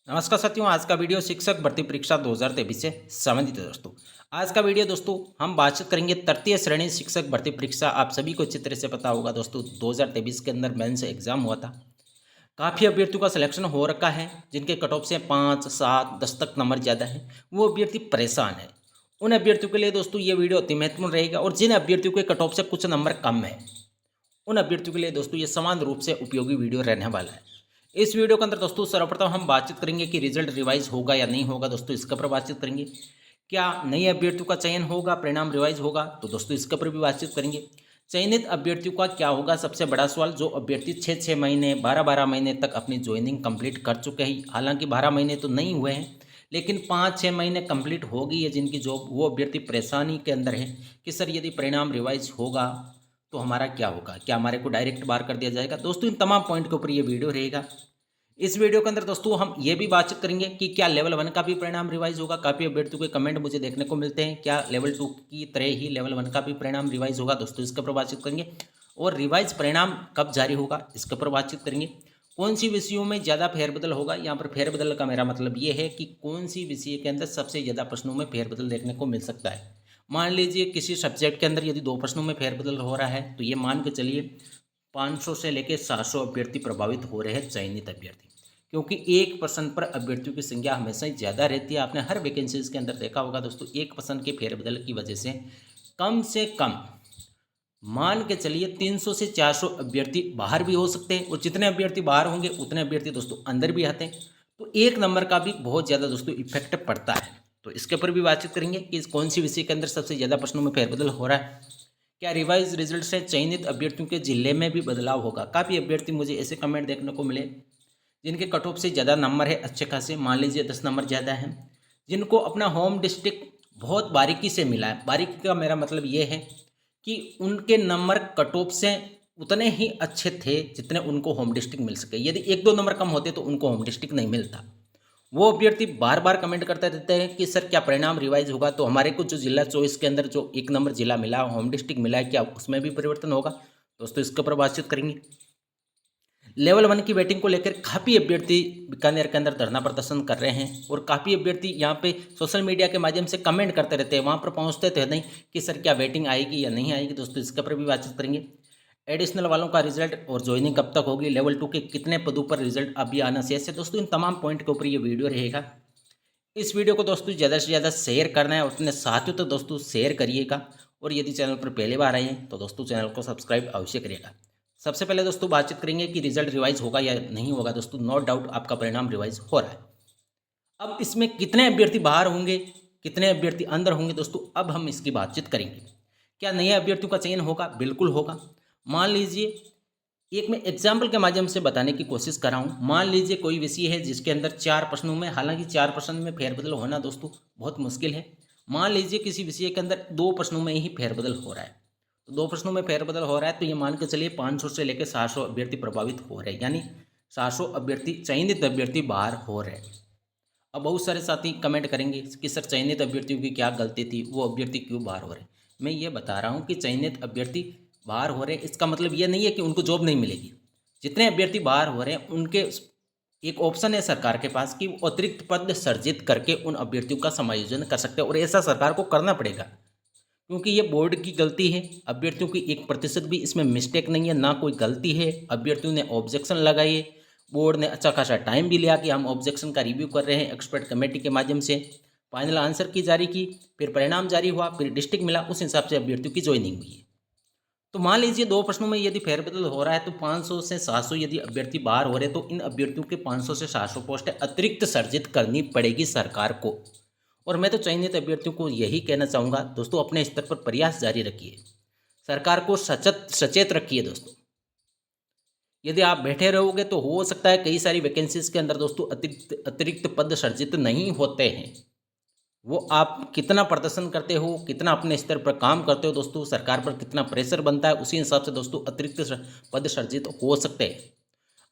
नमस्कार साथियों, आज का वीडियो शिक्षक भर्ती परीक्षा 2023 से संबंधित है दोस्तों। आज का वीडियो दोस्तों हम बातचीत करेंगे तृतीय श्रेणी शिक्षक भर्ती परीक्षा। आप सभी को अच्छी तरह से पता होगा दोस्तों, 2023 के अंदर मेंस एग्जाम हुआ था। काफ़ी अभ्यर्थियों का सिलेक्शन हो रखा है, जिनके कट ऑफ से 5, 7, 10 तक नंबर ज़्यादा है, वो अभ्यर्थी परेशान है। उन अभ्यर्थियों के लिए दोस्तों ये वीडियो अति महत्वपूर्ण रहेगा, और जिन अभ्यर्थियों के कट ऑफ से कुछ नंबर कम है, उन अभ्यर्थियों के लिए दोस्तों ये समान रूप से उपयोगी वीडियो रहने वाला है। इस वीडियो के अंदर दोस्तों सर्वप्रथम हम बातचीत करेंगे कि रिजल्ट रिवाइज होगा या नहीं होगा दोस्तों, इसके ऊपर बातचीत करेंगे। क्या नए अभ्यर्थियों का चयन होगा, परिणाम रिवाइज होगा, तो दोस्तों इसके ऊपर भी बातचीत करेंगे। चयनित अभ्यर्थियों का क्या होगा, सबसे बड़ा सवाल। जो अभ्यर्थी 6-6 महीने 12-12 महीने तक अपनी ज्वाइनिंग कंप्लीट कर चुके हैं, हालांकि 12 महीने तो नहीं हुए हैं, लेकिन 5-6 महीने कंप्लीट हो गई है जिनकी जॉब, वो अभ्यर्थी परेशानी के अंदर है कि सर यदि परिणाम रिवाइज होगा तो हमारा क्या होगा, क्या हमारे को डायरेक्ट बाहर कर दिया जाएगा। दोस्तों इन तमाम पॉइंट के ऊपर ये वीडियो रहेगा। इस वीडियो के अंदर दोस्तों हम ये भी बातचीत करेंगे कि क्या लेवल 1 का भी परिणाम रिवाइज होगा। काफ़ी अभ्यर्थियों के कमेंट मुझे देखने को मिलते हैं, क्या लेवल 2 की तरह ही लेवल 1 का भी परिणाम रिवाइज होगा, दोस्तों इसके ऊपर बातचीत करेंगे। और रिवाइज परिणाम कब जारी होगा, इसके ऊपर बातचीत करेंगे। कौन सी विषयों में ज़्यादा फेरबदल होगा, यहाँ पर फेरबदल का मेरा मतलब ये है कि कौन सी विषय के अंदर सबसे ज़्यादा प्रश्नों में फेरबदल देखने को मिल सकता है। मान लीजिए किसी सब्जेक्ट के अंदर यदि 2 प्रश्नों में फेरबदल हो रहा है, तो ये मान के चलिए 500 से लेकर 700 अभ्यर्थी प्रभावित हो रहे हैं, चयनित अभ्यर्थी। क्योंकि 1% पर अभ्यर्थियों की संख्या हमेशा ही ज़्यादा रहती है। आपने हर वैकेंसीज के अंदर देखा होगा दोस्तों, 1% के फेरबदल की वजह से कम मान के चलिए 300 से 400 अभ्यर्थी बाहर भी हो सकते हैं, और जितने अभ्यर्थी बाहर होंगे उतने अभ्यर्थी दोस्तों अंदर भी आते हैं। तो एक नंबर का भी बहुत ज़्यादा दोस्तों इफेक्ट पड़ता है। तो इसके ऊपर भी बातचीत करेंगे कि कौन सी विषय के अंदर सबसे ज़्यादा प्रश्नों में फेरबदल हो रहा है। क्या रिवाइज रिजल्ट से चयनित अभ्यर्थियों के जिले में भी बदलाव होगा। काफ़ी अभ्यर्थी मुझे ऐसे कमेंट देखने को मिले जिनके कट ऑफ से ज़्यादा नंबर है, अच्छे खासे, मान लीजिए 10 नंबर ज़्यादा है, जिनको अपना होम डिस्ट्रिक्ट बहुत बारीकी से मिला है। बारीकी का मेरा मतलब ये है कि उनके नंबर कट ऑफ से उतने ही अच्छे थे जितने उनको होम डिस्ट्रिक्ट मिल सके। यदि 1-2 नंबर कम होते तो उनको होम डिस्ट्रिक्ट नहीं मिलता। वो अभ्यर्थी बार बार कमेंट करते रहते हैं कि सर क्या परिणाम रिवाइज होगा, तो हमारे को जो जिला चॉइस के अंदर जो 1 नंबर जिला मिला, होम डिस्ट्रिक्ट मिला है, क्या उसमें भी परिवर्तन होगा। दोस्तों इसके ऊपर बातचीत करेंगे। लेवल 1 की वेटिंग को लेकर काफ़ी अभ्यर्थी बीकानेर के अंदर धरना प्रदर्शन कर रहे हैं, और काफ़ी अभ्यर्थी यहाँ पे सोशल मीडिया के माध्यम से कमेंट करते रहते हैं, वहाँ पर पहुँचते तो नहीं कि सर क्या वेटिंग आएगी या नहीं आएगी। दोस्तों इसके ऊपर भी बातचीत करेंगे। एडिशनल वालों का रिजल्ट और ज्वाइनिंग कब तक होगी, लेवल 2 के कितने पदों पर रिजल्ट अभी आना शेष है। दोस्तों इन तमाम पॉइंट के ऊपर ये वीडियो रहेगा। इस वीडियो को दोस्तों ज़्यादा से ज़्यादा शेयर करना है, और अपने साथियों तक दोस्तों शेयर करिएगा। और यदि चैनल पर पहली बार आए हैं तो दोस्तों चैनल को सब्सक्राइब अवश्य करिएगा। सबसे पहले दोस्तों बातचीत करेंगे कि रिजल्ट रिवाइज होगा या नहीं होगा। दोस्तों नो डाउट आपका परिणाम रिवाइज हो रहा है। अब इसमें कितने अभ्यर्थी बाहर होंगे, कितने अभ्यर्थी अंदर होंगे, दोस्तों अब हम इसकी बातचीत करेंगे। क्या नए अभ्यर्थियों का चयन होगा? बिल्कुल होगा। मान लीजिए, एक मैं एग्जाम्पल के माध्यम से बताने की कोशिश कर रहा हूँ। मान लीजिए कोई विषय है जिसके अंदर 4 प्रश्नों में, हालांकि 4 प्रश्न में फेरबदल होना दोस्तों बहुत मुश्किल है। मान लीजिए किसी विषय के अंदर 2 प्रश्नों में ही फेरबदल हो रहा है, तो 2 प्रश्नों में फेरबदल हो रहा है, तो ये मान के चलिए 500 से लेकर 700 अभ्यर्थी प्रभावित हो रहे हैं, यानी 700 अभ्यर्थी, चयनित अभ्यर्थी बाहर हो रहे हैं। अब बहुत सारे साथी कमेंट करेंगे कि सर चयनित अभ्यर्थियों की क्या गलती थी, वो अभ्यर्थी क्यों बाहर हो रहे हैं। मैं ये बता रहा हूँ कि चयनित अभ्यर्थी बाहर हो रहे हैं, इसका मतलब ये नहीं है कि उनको जॉब नहीं मिलेगी। जितने अभ्यर्थी बाहर हो रहे हैं उनके एक ऑप्शन है सरकार के पास कि वो अतिरिक्त पद सर्जित करके उन अभ्यर्थियों का समायोजन कर सकते हैं, और ऐसा सरकार को करना पड़ेगा, क्योंकि ये बोर्ड की गलती है। अभ्यर्थियों की 1% भी इसमें मिस्टेक नहीं है, ना कोई गलती है। अभ्यर्थियों ने ऑब्जेक्शन लगाए, बोर्ड ने अच्छा खासा टाइम भी लिया कि हम ऑब्जेक्शन का रिव्यू कर रहे हैं, एक्सपर्ट कमेटी के माध्यम से फाइनल आंसर की जारी की, फिर परिणाम जारी हुआ, फिर डिस्ट्रिक्ट मिला, उस हिसाब से अभ्यर्थियों की ज्वाइनिंग हुई है। तो मान लीजिए 2 प्रश्नों में यदि फेरबदल हो रहा है, तो 500 से 700 यदि अभ्यर्थी बाहर हो रहे हैं, तो इन अभ्यर्थियों के 500 से 700 पोस्टें अतिरिक्त सर्जित करनी पड़ेगी सरकार को। और मैं तो चयनित अभ्यर्थियों को यही कहना चाहूँगा दोस्तों, अपने स्तर पर प्रयास जारी रखिए, सरकार को सचेत रखिए दोस्तों। यदि आप बैठे रहोगे तो हो सकता है कई सारी वैकेंसीज के अंदर दोस्तों अतिरिक्त अतिरिक्त पद सर्जित नहीं होते हैं। वो आप कितना प्रदर्शन करते हो, कितना अपने स्तर पर काम करते हो दोस्तों, सरकार पर कितना प्रेशर बनता है, उसी हिसाब से दोस्तों अतिरिक्त पद सर्जित हो सकते हैं।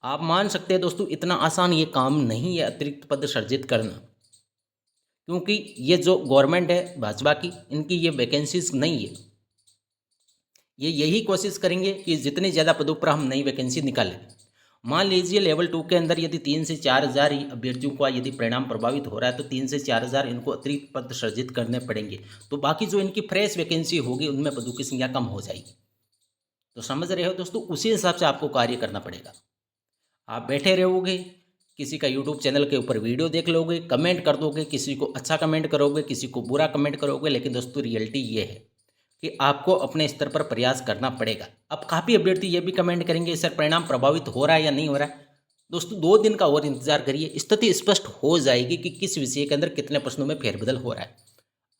आप मान सकते हैं दोस्तों, इतना आसान ये काम नहीं है अतिरिक्त पद सर्जित करना, क्योंकि ये जो गवर्नमेंट है भाजपा की, इनकी ये वैकेंसीज नहीं है। ये यही कोशिश करेंगे कि जितने ज़्यादा पदों पर हम नई वैकेंसी निकालें। मान लीजिए लेवल 2 के अंदर यदि 3 से 4,000 ही अभ्यर्थियों का यदि परिणाम प्रभावित हो रहा है तो 3 से 4,000 इनको अतिरिक्त पद सृजित करने पड़ेंगे। तो बाकी जो इनकी फ्रेश वैकेंसी होगी उनमें पदों की संख्या कम हो जाएगी। तो समझ रहे हो दोस्तों, उसी हिसाब से आपको कार्य करना पड़ेगा। आप बैठे रहोगे, किसी का यूट्यूब चैनल के ऊपर वीडियो देख लोगे, कमेंट कर दोगे, किसी को अच्छा कमेंट करोगे, किसी को बुरा कमेंट करोगे, लेकिन दोस्तों रियलिटी ये है कि आपको अपने स्तर पर प्रयास करना पड़ेगा। अब काफ़ी अभ्यर्थी ये भी कमेंट करेंगे सर परिणाम प्रभावित हो रहा है या नहीं हो रहा है। दोस्तों 2 दिन का और इंतजार करिए, स्थिति स्पष्ट हो जाएगी कि किस विषय के अंदर कितने प्रश्नों में फेरबदल हो रहा है।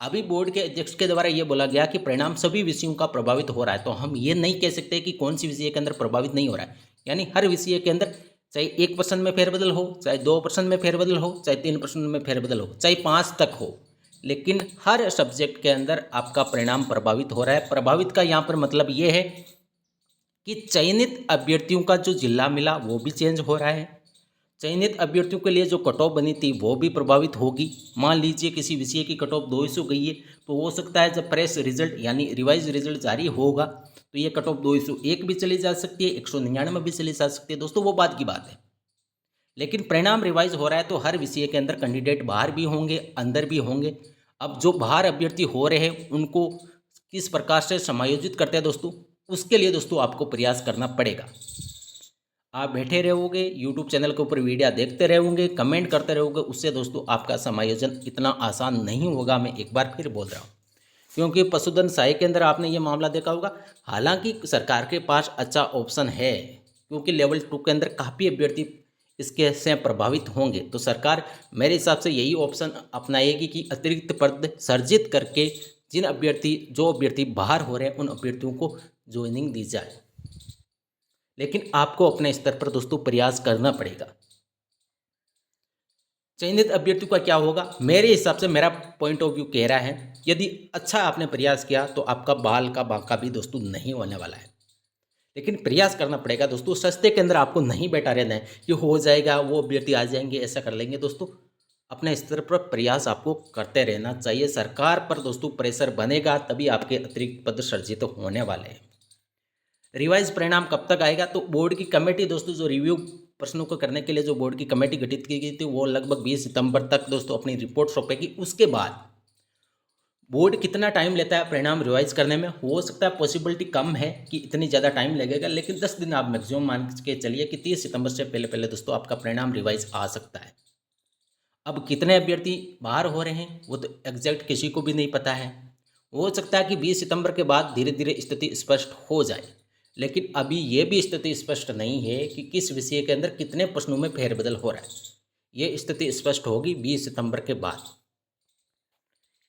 अभी बोर्ड के अध्यक्ष के द्वारा ये बोला गया कि परिणाम सभी विषयों का प्रभावित हो रहा है, तो हम ये नहीं कह सकते कि कौन सी विषय के अंदर प्रभावित नहीं हो रहा है। यानी हर विषय के अंदर चाहे 1% में फेरबदल हो, चाहे 2% में फेरबदल हो, चाहे 3% में फेरबदल हो, चाहे 5 तक हो, लेकिन हर सब्जेक्ट के अंदर आपका परिणाम प्रभावित हो रहा है। प्रभावित का यहाँ पर मतलब ये है कि चयनित अभ्यर्थियों का जो जिला मिला वो भी चेंज हो रहा है। चयनित अभ्यर्थियों के लिए जो कट ऑफ बनी थी वो भी प्रभावित होगी। मान लीजिए किसी विषय की कट ऑफ 200 गई है, तो हो सकता है जब फ्रेश रिजल्ट यानी रिवाइज रिजल्ट जारी होगा तो ये कट ऑफ 201 भी चली जा सकती है, 199 भी चली जा सकती है। दोस्तों वो बात की बात है, लेकिन परिणाम रिवाइज हो रहा है तो हर विषय के अंदर कैंडिडेट बाहर भी होंगे, अंदर भी होंगे। अब जो बाहर अभ्यर्थी हो रहे हैं उनको किस प्रकार से समायोजित करते हैं दोस्तों, उसके लिए दोस्तों आपको प्रयास करना पड़ेगा। आप बैठे रहोगे, यूट्यूब चैनल के ऊपर वीडियो देखते रहोगे, कमेंट करते रहोगे, उससे दोस्तों आपका समायोजन इतना आसान नहीं होगा। मैं एक बार फिर बोल रहा हूँ, क्योंकि पशुधन सहायक के अंदर आपने ये मामला देखा होगा। हालांकि सरकार के पास अच्छा ऑप्शन है, क्योंकि लेवल 2 के अंदर काफ़ी अभ्यर्थी इसके से प्रभावित होंगे, तो सरकार मेरे हिसाब से यही ऑप्शन अपनाएगी कि अतिरिक्त पद सर्जित करके जो अभ्यर्थी बाहर हो रहे हैं उन अभ्यर्थियों को ज्वाइनिंग दी जाए। लेकिन आपको अपने स्तर पर दोस्तों प्रयास करना पड़ेगा। चयनित अभ्यर्थियों का क्या होगा, मेरे हिसाब से मेरा पॉइंट ऑफ व्यू कह रहा है यदि अच्छा आपने प्रयास किया तो आपका बाल का बांका भी दोस्तों नहीं होने वाला है। लेकिन प्रयास करना पड़ेगा दोस्तों, सस्ते के अंदर आपको नहीं बैठा रहना है कि हो जाएगा, वो अभ्यर्थी आ जाएंगे, ऐसा कर लेंगे। दोस्तों अपने स्तर पर प्रयास आपको करते रहना चाहिए। सरकार पर दोस्तों प्रेशर बनेगा तभी आपके अतिरिक्त पद सृजित होने वाले हैं। रिवाइज परिणाम कब तक आएगा, तो बोर्ड की कमेटी दोस्तों जो रिव्यू प्रश्नों को करने के लिए जो बोर्ड की कमेटी गठित की गई थी वो लगभग 20 सितंबर तक दोस्तों अपनी रिपोर्ट सौंपेगी। उसके बाद बोर्ड कितना टाइम लेता है परिणाम रिवाइज करने में, हो सकता है पॉसिबिलिटी कम है कि इतनी ज़्यादा टाइम लगेगा, लेकिन 10 दिन आप मैक्सिमम मान के चलिए कि 30 सितंबर से पहले पहले दोस्तों आपका परिणाम रिवाइज आ सकता है। अब कितने अभ्यर्थी बाहर हो रहे हैं वो तो एग्जैक्ट किसी को भी नहीं पता है। हो सकता है कि 20 सितंबर के बाद धीरे धीरे स्थिति स्पष्ट हो जाए, लेकिन अभी ये भी स्थिति स्पष्ट नहीं है कि किस विषय के अंदर कितने प्रश्नों में फेरबदल हो रहा है। ये स्थिति स्पष्ट होगी 20 सितंबर के बाद।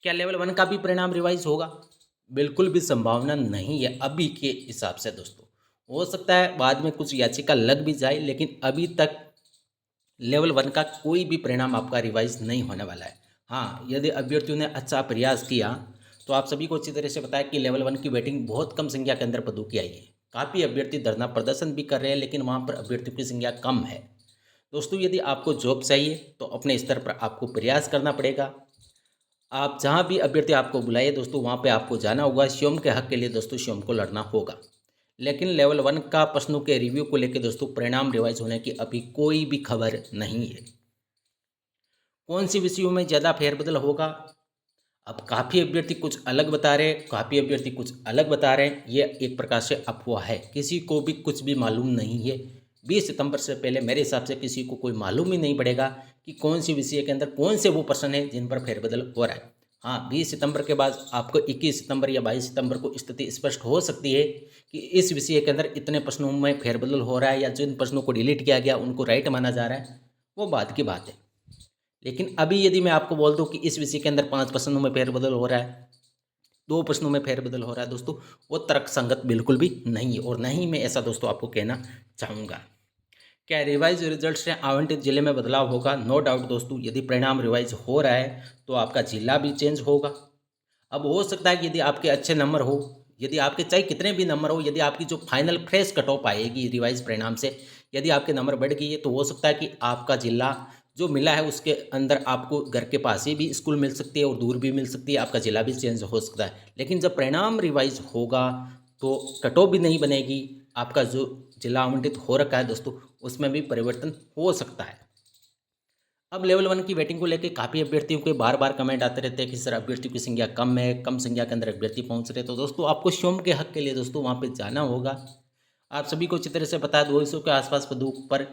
क्या लेवल 1 का भी परिणाम रिवाइज होगा, बिल्कुल भी संभावना नहीं है अभी के हिसाब से दोस्तों। हो सकता है बाद में कुछ याचिका लग भी जाए, लेकिन अभी तक लेवल 1 का कोई भी परिणाम आपका रिवाइज नहीं होने वाला है। हाँ, यदि अभ्यर्थियों ने अच्छा प्रयास किया तो आप सभी को अच्छी तरह से बताया कि लेवल 1 की वेटिंग बहुत कम संख्या के अंदर पदों की आई है। काफ़ी अभ्यर्थी धरना प्रदर्शन भी कर रहे हैं, लेकिन वहाँ पर अभ्यर्थियों की संख्या कम है। दोस्तों यदि आपको जॉब चाहिए तो अपने स्तर पर आपको प्रयास करना पड़ेगा। आप जहाँ भी अभ्यर्थी आपको बुलाइए दोस्तों वहाँ पे आपको जाना होगा। स्वयं के हक के लिए दोस्तों स्वयं को लड़ना होगा। लेकिन लेवल 1 का प्रश्नों के रिव्यू को लेकर दोस्तों परिणाम रिवाइज होने की अभी कोई भी खबर नहीं है। कौन सी विषयों में ज़्यादा फेरबदल होगा, अब काफ़ी अभ्यर्थी कुछ अलग बता रहे हैं, काफ़ी अभ्यर्थी कुछ अलग बता रहे हैं। ये एक प्रकार से अफवाह है, किसी को भी कुछ भी मालूम नहीं है। 20 सितंबर से पहले मेरे हिसाब से किसी को कोई मालूम ही नहीं पड़ेगा कि कौन सी विषय के अंदर कौन से वो प्रश्न है जिन पर फेरबदल हो रहा है। हाँ, 20 सितंबर के बाद आपको 21 सितंबर या 22 सितंबर को स्थिति स्पष्ट हो सकती है कि इस विषय के अंदर इतने प्रश्नों में फेरबदल हो रहा है या जिन प्रश्नों को डिलीट किया गया उनको राइट माना जा रहा है, वो बात की बात है। लेकिन अभी यदि मैं आपको बोल दूं कि इस विषय के अंदर 5 प्रश्नों में फेरबदल हो रहा है, 2 प्रश्नों में फेरबदल हो रहा है दोस्तों, वो तर्क संगत बिल्कुल भी नहीं है और नहीं मैं ऐसा दोस्तों आपको कहना चाहूँगा। क्या रिवाइज रिजल्ट से आवंटित जिले में बदलाव होगा? नो डाउट दोस्तों, यदि परिणाम रिवाइज हो रहा है तो आपका जिला भी चेंज होगा। अब हो सकता है कि यदि आपके अच्छे नंबर हो, यदि आपके चाहे कितने भी नंबर हो, यदि आपकी जो फाइनल फ्रेश कट ऑफ आएगी रिवाइज परिणाम से, यदि आपके नंबर बढ़ गई है तो हो सकता है कि आपका जिला जो मिला है उसके अंदर आपको घर के पास ही भी स्कूल मिल सकती है और दूर भी मिल सकती है, आपका जिला भी चेंज हो सकता है। लेकिन जब परिणाम रिवाइज होगा तो कट ऑफ भी नहीं बनेगी, आपका जो जिला आवंटित हो रखा है दोस्तों, उसमें भी परिवर्तन हो सकता है। अब लेवल 1 की वेटिंग को लेकर काफ़ी अभ्यर्थियों के बार बार कमेंट आते रहते हैं कि सर अभ्यर्थियों की संख्या कम है, कम संख्या के अंदर अभ्यर्थी पहुंच रहे। तो दोस्तों आपको स्वयं के हक के लिए दोस्तों वहां पे जाना होगा। आप सभी को अच्छी तरह से पता है 200 के आसपास पदों पर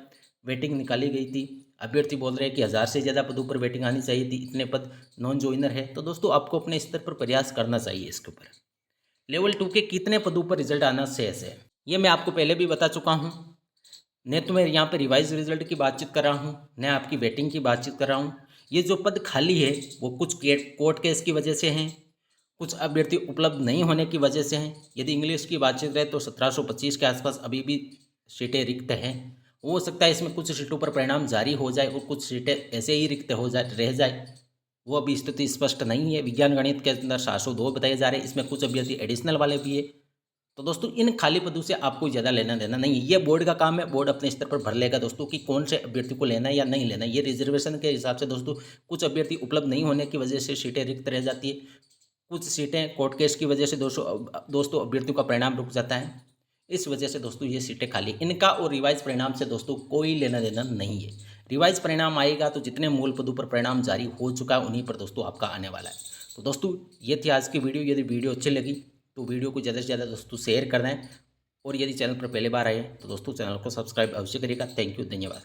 वेटिंग निकाली गई थी। अभ्यर्थी बोल रहे हैं कि 1000 से ज़्यादा पदों पर वेटिंग आनी चाहिए थी, इतने पद नॉन ज्वाइनर है। तो दोस्तों आपको अपने स्तर पर प्रयास करना चाहिए इसके ऊपर। लेवल 2 के कितने पदों पर रिजल्ट आना शेष है, ये मैं आपको पहले भी बता चुका हूँ। न तो मैं यहाँ पे रिवाइज रिजल्ट की बातचीत कर रहा हूँ, न आपकी वेटिंग की बातचीत कर रहा हूँ। ये जो पद खाली है वो कुछ कोर्ट केस की वजह से हैं, कुछ अभ्यर्थी उपलब्ध नहीं होने की वजह से हैं। यदि इंग्लिश की बातचीत करें तो 1725 के आसपास अभी भी सीटें रिक्त हैं। हो सकता है इसमें कुछ सीटों पर परिणाम जारी हो जाए और कुछ सीटें ऐसे ही रिक्त हो जाए रह जाए, वो अभी स्थिति स्पष्ट नहीं है। विज्ञान गणित के अंदर 702 बताए जा रहे हैं, इसमें कुछ अभ्यर्थी एडिशनल वाले भी है। तो दोस्तों इन खाली पदों से आपको ज़्यादा लेना देना नहीं है, ये बोर्ड का काम है। बोर्ड अपने स्तर पर भर लेगा दोस्तों कि कौन से अभ्यर्थी को लेना है या नहीं लेना है। ये रिजर्वेशन के हिसाब से दोस्तों कुछ अभ्यर्थी उपलब्ध नहीं होने की वजह से सीटें रिक्त रह जाती है, कुछ सीटें कोर्ट केस की वजह से दोस्तों अभ्यर्थियों का परिणाम रुक जाता है। इस वजह से दोस्तों ये सीटें खाली, इनका और रिवाइज परिणाम से दोस्तों कोई लेना देना नहीं है। रिवाइज परिणाम आएगा तो जितने मूल पदों पर परिणाम जारी हो चुका है उन्हीं पर दोस्तों आपका आने वाला है। तो दोस्तों ये थी आज की वीडियो। यदि वीडियो अच्छी लगी तो वीडियो को ज़्यादा से ज़्यादा दोस्तों शेयर कर दें, और यदि चैनल पर पहली बार आए तो दोस्तों चैनल को सब्सक्राइब अवश्य करिएगा। थैंक यू, धन्यवाद।